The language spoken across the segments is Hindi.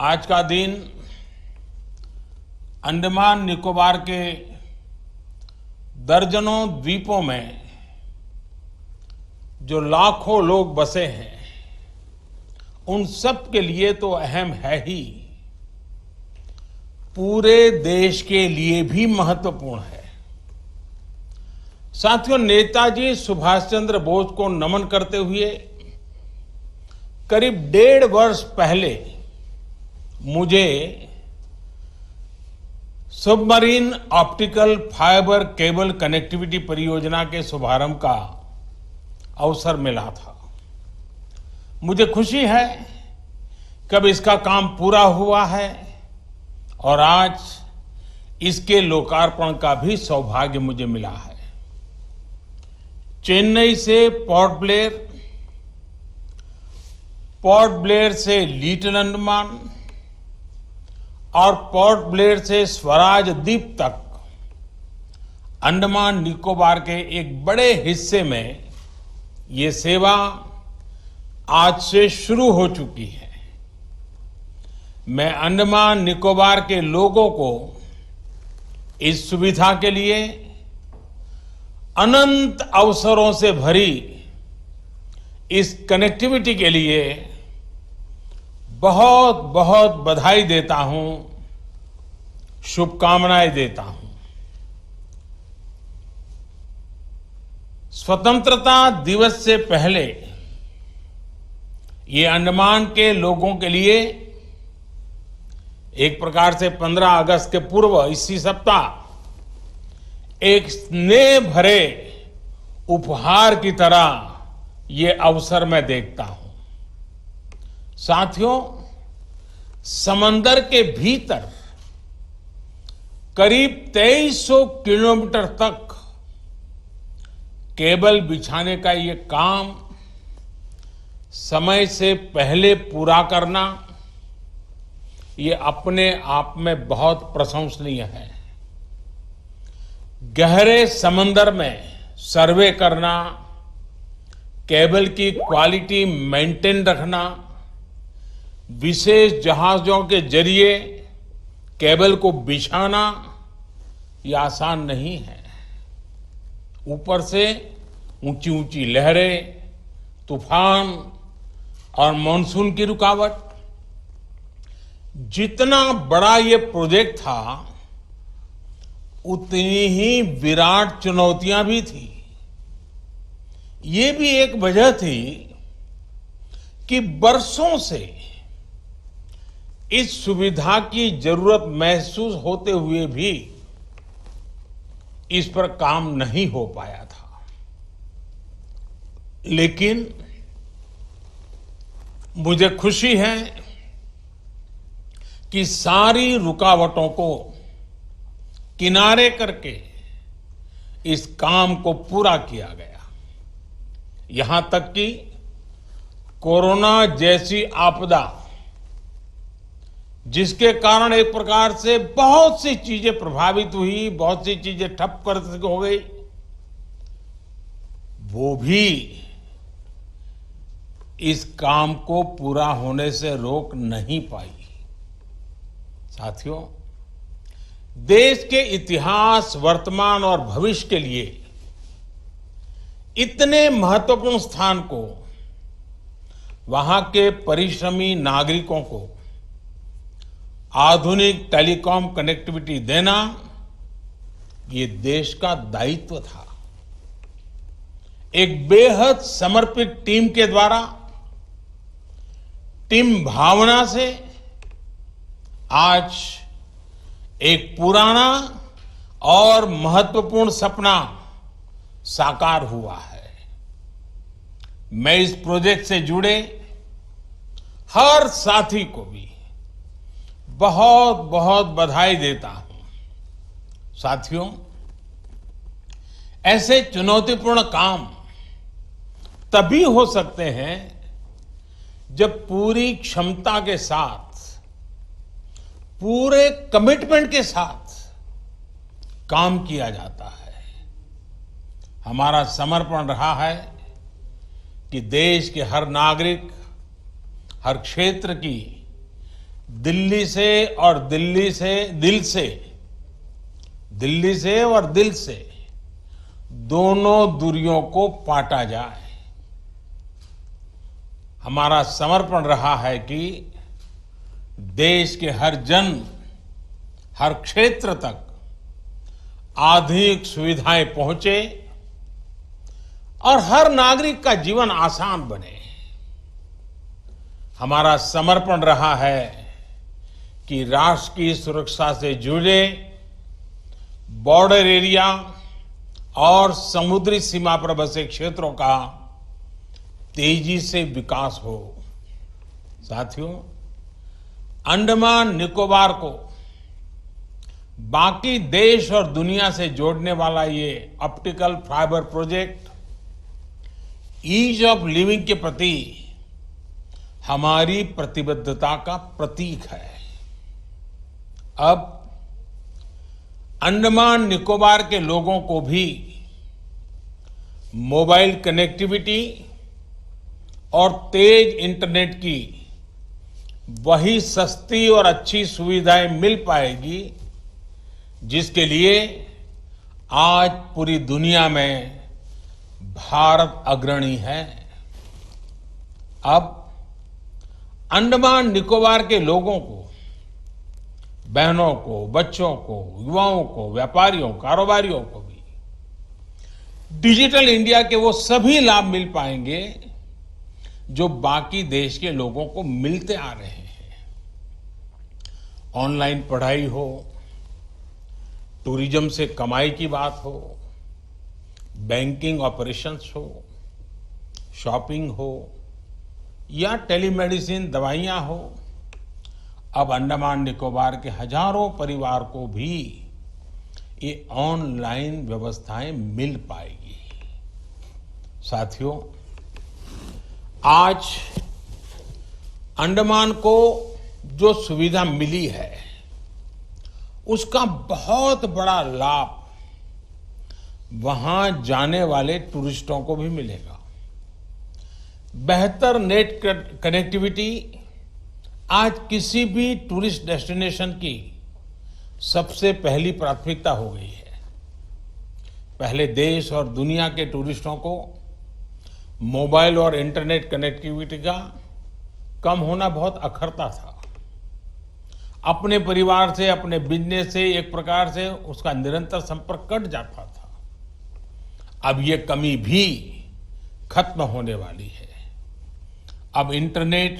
आज का दिन अंडमान निकोबार के दर्जनों द्वीपों में जो लाखों लोग बसे हैं, उन सब के लिए तो अहम है ही, पूरे देश के लिए भी महत्वपूर्ण है। साथियों, नेताजी सुभाष चंद्र बोस को नमन करते हुए करीब 1.5 वर्ष पहले मुझे submarine optical fibre cable connectivity परियोजना के शुभारंभ का अवसर मिला था। मुझे खुशी है कि अब इसका काम पूरा हुआ है और आज इसके लोकार्पण का भी सौभाग्य मुझे मिला है। चेन्नई से पोर्ट ब्लेयर से लिटिल अंडमान और पोर्ट ब्लेयर से स्वराज द्वीप तक अंडमान निकोबार के एक बड़े हिस्से में ये सेवा आज से शुरू हो चुकी है। मैं अंडमान निकोबार के लोगों को इस सुविधा के लिए अनंत अवसरों से भरी इस कनेक्टिविटी के लिए बहुत बहुत बधाई देता हूं, शुभकामनाएं देता हूं। स्वतंत्रता दिवस से पहले ये अंडमान के लोगों के लिए एक प्रकार से 15 अगस्त के पूर्व इसी सप्ताह एक स्नेह भरे उपहार की तरह ये अवसर मैं देखता हूं। साथियों, समंदर के भीतर करीब 2300 किलोमीटर तक केबल बिछाने का ये काम समय से पहले पूरा करना, ये अपने आप में बहुत प्रशंसनीय है। गहरे समंदर में सर्वे करना, केबल की क्वालिटी मेंटेन रखना, विशेष जहाजों के जरिए केबल को बिछाना, ये आसान नहीं है। ऊपर से ऊंची ऊंची लहरें, तूफान और मानसून की रुकावट। जितना बड़ा ये प्रोजेक्ट था, उतनी ही विराट चुनौतियां भी थी। ये भी एक वजह थी कि बरसों से इस सुविधा की जरूरत महसूस होते हुए भी इस पर काम नहीं हो पाया था। लेकिन मुझे खुशी है कि सारी रुकावटों को किनारे करके इस काम को पूरा किया गया। यहां तक कि कोरोना जैसी आपदा, जिसके कारण एक प्रकार से बहुत सी चीजें प्रभावित हुई, बहुत सी चीजें ठप कर हो गई, वो भी इस काम को पूरा होने से रोक नहीं पाई। साथियों, देश के इतिहास, वर्तमान और भविष्य के लिए इतने महत्वपूर्ण स्थान को वहां के परिश्रमी नागरिकों को आधुनिक टेलीकॉम कनेक्टिविटी देना, ये देश का दायित्व था। एक बेहद समर्पित टीम के द्वारा, टीम भावना से आज एक पुराना और महत्वपूर्ण सपना साकार हुआ है। मैं इस प्रोजेक्ट से जुड़े हर साथी को भी बहुत बहुत बधाई देता हूं। साथियों, ऐसे चुनौतीपूर्ण काम तभी हो सकते हैं जब पूरी क्षमता के साथ, पूरे कमिटमेंट के साथ काम किया जाता है। हमारा समर्पण रहा है कि देश के हर नागरिक, हर क्षेत्र की दिल्ली से और दिल्ली से दिल से, दिल्ली से और दिल से दोनों दूरियों को पाटा जाए। हमारा समर्पण रहा है कि देश के हर जन, हर क्षेत्र तक आधुनिक सुविधाएं पहुंचे और हर नागरिक का जीवन आसान बने। हमारा समर्पण रहा है कि राष्ट्र की सुरक्षा से जुड़े बॉर्डर एरिया और समुद्री सीमा पर बसे क्षेत्रों का तेजी से विकास हो। साथियों, अंडमान निकोबार को बाकी देश और दुनिया से जोड़ने वाला ये optical fibre project ease of living के प्रति हमारी प्रतिबद्धता का प्रतीक है। अब अंडमान निकोबार के लोगों को भी मोबाइल कनेक्टिविटी और तेज इंटरनेट की वही सस्ती और अच्छी सुविधाएं मिल पाएगी जिसके लिए आज पूरी दुनिया में भारत अग्रणी है। अब अंडमान निकोबार के लोगों को, बहनों को, बच्चों को, युवाओं को, व्यापारियों, कारोबारियों को भी डिजिटल इंडिया के वो सभी लाभ मिल पाएंगे जो बाकी देश के लोगों को मिलते आ रहे हैं। ऑनलाइन पढ़ाई हो, टूरिज्म से कमाई की बात हो, बैंकिंग ऑपरेशंस हो, शॉपिंग हो या टेलीमेडिसिन दवाइयां हो, अब अंडमान निकोबार के हजारों परिवार को भी ये ऑनलाइन व्यवस्थाएं मिल पाएगी। साथियों, आज अंडमान को जो सुविधा मिली है उसका बहुत बड़ा लाभ वहां जाने वाले टूरिस्टों को भी मिलेगा। बेहतर नेट कनेक्टिविटी आज किसी भी टूरिस्ट डेस्टिनेशन की सबसे पहली प्राथमिकता हो गई है। पहले देश और दुनिया के टूरिस्टों को मोबाइल और इंटरनेट कनेक्टिविटी का कम होना बहुत अखरता था। अपने परिवार से, अपने बिजनेस से एक प्रकार से उसका निरंतर संपर्क कट जाता था। अब ये कमी भी खत्म होने वाली है। अब इंटरनेट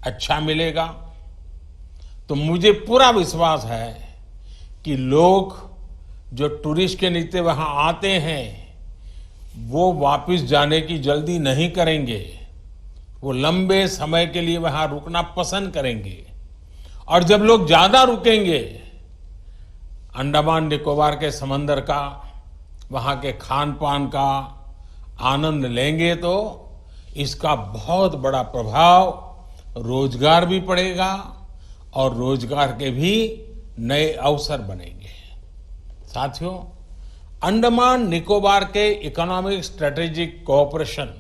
अच्छा मिलेगा तो मुझे पूरा विश्वास है कि लोग जो टूरिस्ट के नीचे वहां आते हैं वो वापस जाने की जल्दी नहीं करेंगे। वो लंबे समय के लिए वहां रुकना पसंद करेंगे और जब लोग ज्यादा रुकेंगे, अंडमान निकोबार के समंदर का, वहां के खान पान का आनंद लेंगे तो इसका बहुत बड़ा प्रभाव रोजगार भी पड़ेगा और रोजगार के भी नए अवसर बनेंगे। साथियों, अंडमान निकोबार के इकोनॉमिक स्ट्रेटेजिक कोऑपरेशन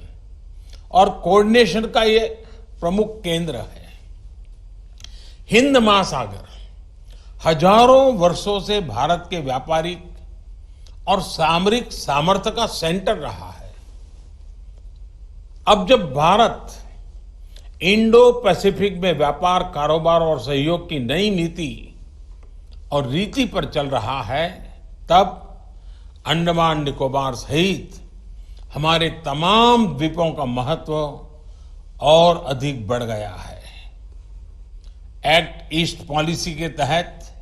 और कोऑर्डिनेशन का ये प्रमुख केंद्र है। हिंद महासागर हजारों वर्षों से भारत के व्यापारिक और सामरिक सामर्थ्य का सेंटर रहा है। अब जब भारत इंडो पैसिफिक में व्यापार, कारोबार और सहयोग की नई नीति और रीति पर चल रहा है, तब अंडमान निकोबार सहित हमारे तमाम द्वीपों का महत्व और अधिक बढ़ गया है। एक्ट ईस्ट पॉलिसी के तहत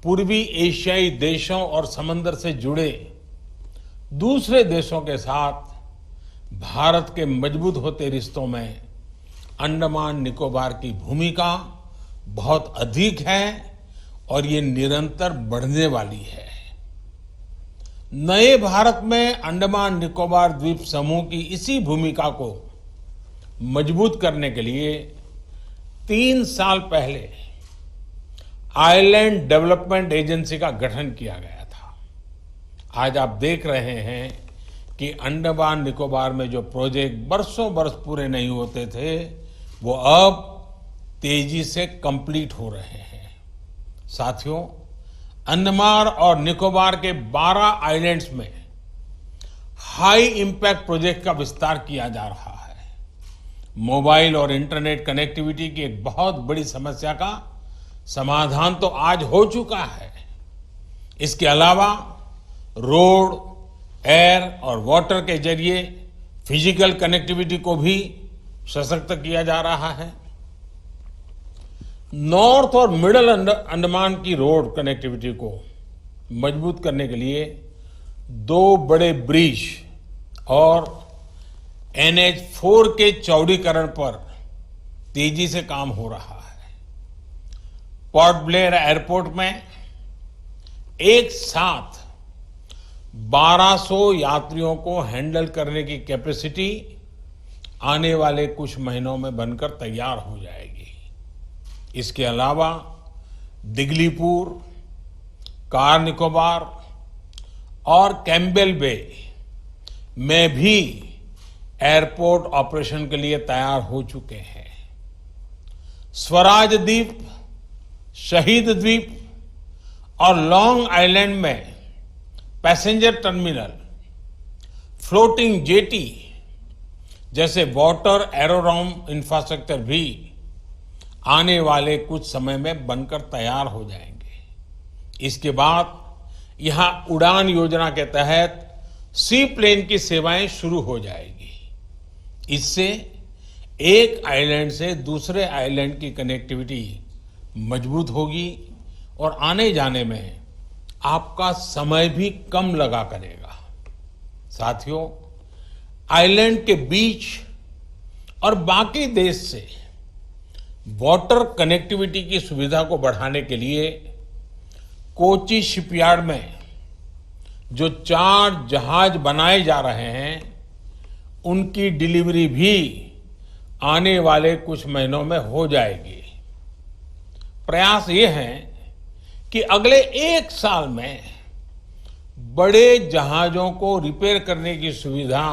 पूर्वी एशियाई देशों और समंदर से जुड़े दूसरे देशों के साथ भारत के मजबूत होते रिश्तों में अंडमान निकोबार की भूमिका बहुत अधिक है और ये निरंतर बढ़ने वाली है। नए भारत में अंडमान निकोबार द्वीप समूह की इसी भूमिका को मजबूत करने के लिए 3 साल पहले आइलैंड डेवलपमेंट एजेंसी का गठन किया गया था। आज आप देख रहे हैं कि अंडमान निकोबार में जो प्रोजेक्ट बरसों बरस पूरे नहीं होते थे, वो अब तेजी से कंप्लीट हो रहे हैं। साथियों, अंडमान और निकोबार के 12 आइलैंड्स में हाई इंपैक्ट प्रोजेक्ट का विस्तार किया जा रहा है। मोबाइल और इंटरनेट कनेक्टिविटी की एक बहुत बड़ी समस्या का समाधान तो आज हो चुका है। इसके अलावा रोड, एयर और वाटर के जरिए फिजिकल कनेक्टिविटी को भी सशक्त किया जा रहा है। नॉर्थ और मिडल अंडमान की रोड कनेक्टिविटी को मजबूत करने के लिए 2 बड़े ब्रिज और NH4 के चौड़ीकरण पर तेजी से काम हो रहा है। पोर्ट ब्लेयर एयरपोर्ट में एक साथ 1200 यात्रियों को हैंडल करने की कैपेसिटी आने वाले कुछ महीनों में बनकर तैयार हो जाएगी। इसके अलावा दिगलीपुर, कार निकोबार और कैम्बेल बे में भी एयरपोर्ट ऑपरेशन के लिए तैयार हो चुके हैं। स्वराज द्वीप, शहीद द्वीप और लॉन्ग आइलैंड में पैसेंजर टर्मिनल, फ्लोटिंग जेटी जैसे वाटर एरोड्रोम इंफ्रास्ट्रक्चर भी आने वाले कुछ समय में बनकर तैयार हो जाएंगे। इसके बाद यहां उड़ान योजना के तहत सी प्लेन की सेवाएं शुरू हो जाएगी। इससे एक आइलैंड से दूसरे आइलैंड की कनेक्टिविटी मजबूत होगी और आने जाने में आपका समय भी कम लगा करेगा। साथियों, आइलैंड के बीच और बाकी देश से वाटर कनेक्टिविटी की सुविधा को बढ़ाने के लिए कोची शिपयार्ड में जो 4 जहाज बनाए जा रहे हैं, उनकी डिलीवरी भी आने वाले कुछ महीनों में हो जाएगी। प्रयास ये है कि अगले 1 साल में बड़े जहाजों को रिपेयर करने की सुविधा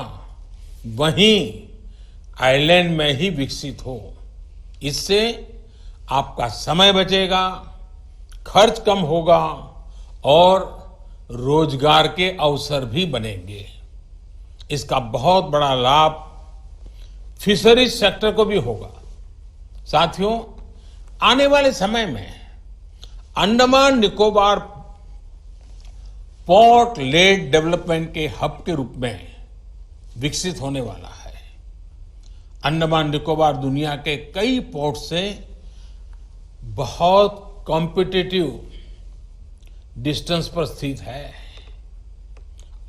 वहीं आइलैंड में ही विकसित हो। इससे आपका समय बचेगा, खर्च कम होगा और रोजगार के अवसर भी बनेंगे। इसका बहुत बड़ा लाभ फिशरीज सेक्टर को भी होगा। साथियों, आने वाले समय में Andaman Nicobar port lead development के हब के रूप में विकसित होने वाला है। अंडमान निकोबार दुनिया के कई पोर्ट से बहुत कॉम्पिटिटिव डिस्टेंस पर स्थित है।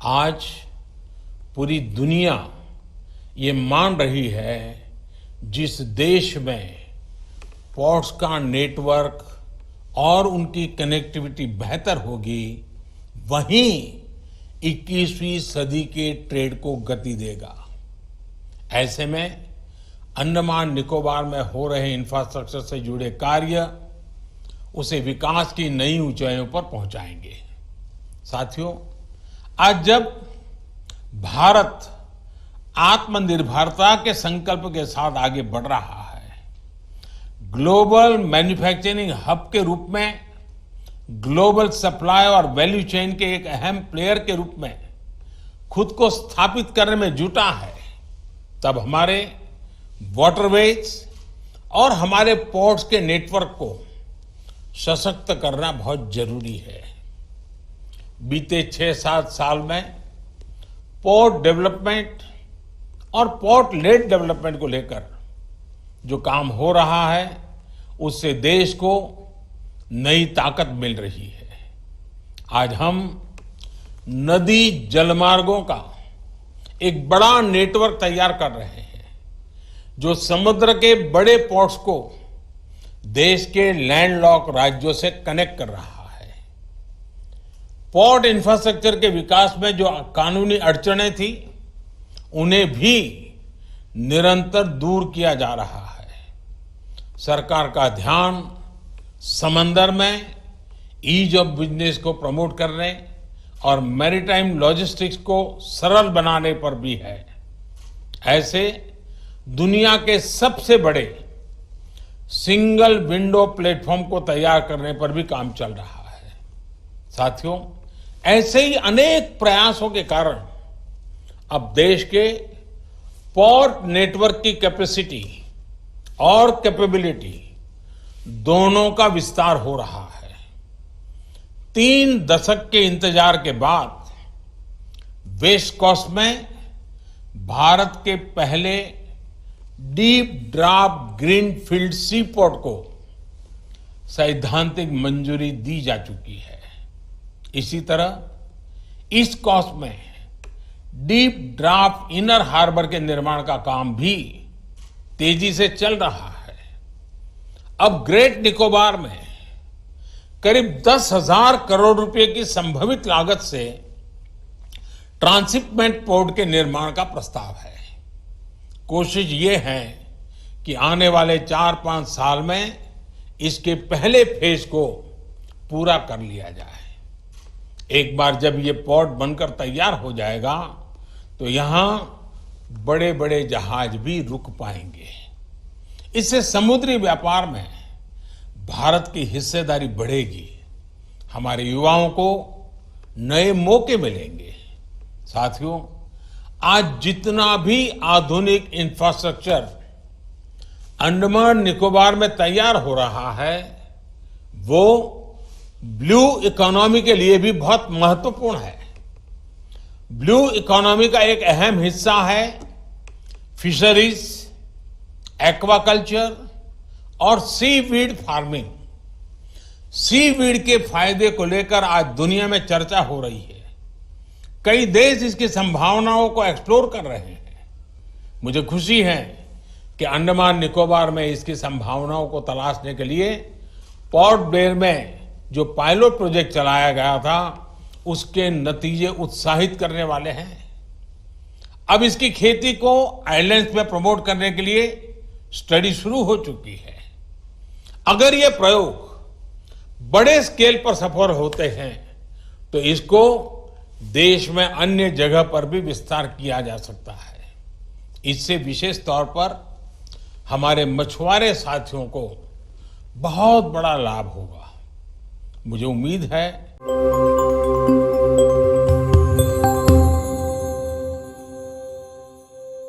आज पूरी दुनिया ये मान रही है, जिस देश में पोर्ट्स का नेटवर्क और उनकी कनेक्टिविटी बेहतर होगी, वहीं 21वीं सदी के ट्रेड को गति देगा। ऐसे में अंडमान निकोबार में हो रहे इंफ्रास्ट्रक्चर से जुड़े कार्य उसे विकास की नई ऊंचाइयों पर पहुंचाएंगे। साथियों, आज जब भारत आत्मनिर्भरता के संकल्प के साथ आगे बढ़ रहा है, ग्लोबल मैन्युफैक्चरिंग हब के रूप में, ग्लोबल सप्लाई और वैल्यू चेन के एक अहम प्लेयर के रूप में खुद को स्थापित करने में जुटा है, तब हमारे वाटरवेज और हमारे पोर्ट्स के नेटवर्क को सशक्त करना बहुत जरूरी है। बीते 6-7 साल में पोर्ट डेवलपमेंट और पोर्ट लेड डेवलपमेंट को लेकर जो काम हो रहा है, उससे देश को नई ताकत मिल रही है। आज हम नदी जलमार्गों का एक बड़ा नेटवर्क तैयार कर रहे हैं, जो समुद्र के बड़े पोर्ट्स को देश के लैंडलॉक राज्यों से कनेक्ट कर रहा है। पोर्ट इंफ्रास्ट्रक्चर के विकास में जो कानूनी अड़चनें थी, उन्हें भी निरंतर दूर किया जा रहा है। सरकार का ध्यान समंदर में ईज ऑफ बिजनेस को प्रमोट करने और मैरीटाइम लॉजिस्टिक्स को सरल बनाने पर भी है। ऐसे दुनिया के सबसे बड़े सिंगल विंडो प्लेटफॉर्म को तैयार करने पर भी काम चल रहा है। साथियों, ऐसे ही अनेक प्रयासों के कारण अब देश के पोर्ट नेटवर्क की कैपेसिटी और कैपेबिलिटी दोनों का विस्तार हो रहा है। 3 दशक के इंतजार के बाद वेस्ट कोस्ट में भारत के पहले डीप ड्राफ्ट ग्रीनफील्ड सी पोर्ट को सैद्धांतिक मंजूरी दी जा चुकी है। इसी तरह ईस्ट कोस्ट में डीप ड्राफ्ट इनर हार्बर के निर्माण का काम भी तेजी से चल रहा है। अब ग्रेट निकोबार में करीब 10,000 करोड़ रुपए की संभावित लागत से ट्रांसशिपमेंट पोर्ट के निर्माण का प्रस्ताव है। कोशिश ये है कि आने वाले 4-5 साल में इसके पहले फेज को पूरा कर लिया जाए। एक बार जब ये पोर्ट बनकर तैयार हो जाएगा तो यहां बड़े बड़े जहाज भी रुक पाएंगे। इससे समुद्री व्यापार में भारत की हिस्सेदारी बढ़ेगी, हमारे युवाओं को नए मौके मिलेंगे। साथियों, आज जितना भी आधुनिक इंफ्रास्ट्रक्चर अंडमान निकोबार में तैयार हो रहा है वो ब्लू इकोनॉमी के लिए भी बहुत महत्वपूर्ण है। ब्लू इकोनॉमी का एक अहम हिस्सा है फिशरीज, एक्वाकल्चर और सीवीड फार्मिंग। सीवीड के फायदे को लेकर आज दुनिया में चर्चा हो रही है। कई देश इसकी संभावनाओं को एक्सप्लोर कर रहे हैं। मुझे खुशी है कि अंडमान निकोबार में इसकी संभावनाओं को तलाशने के लिए पोर्ट ब्लेयर में जो पायलट प्रोजेक्ट चलाया गया था उसके नतीजे उत्साहित करने वाले हैं। अब इसकी खेती को आइलैंड्स में प्रमोट करने के लिए स्टडी शुरू हो चुकी है। अगर ये प्रयोग बड़े स्केल पर सफल होते हैं तो इसको देश में अन्य जगह पर भी विस्तार किया जा सकता है। इससे विशेष तौर पर हमारे मछुआरे साथियों को बहुत बड़ा लाभ होगा। मुझे उम्मीद है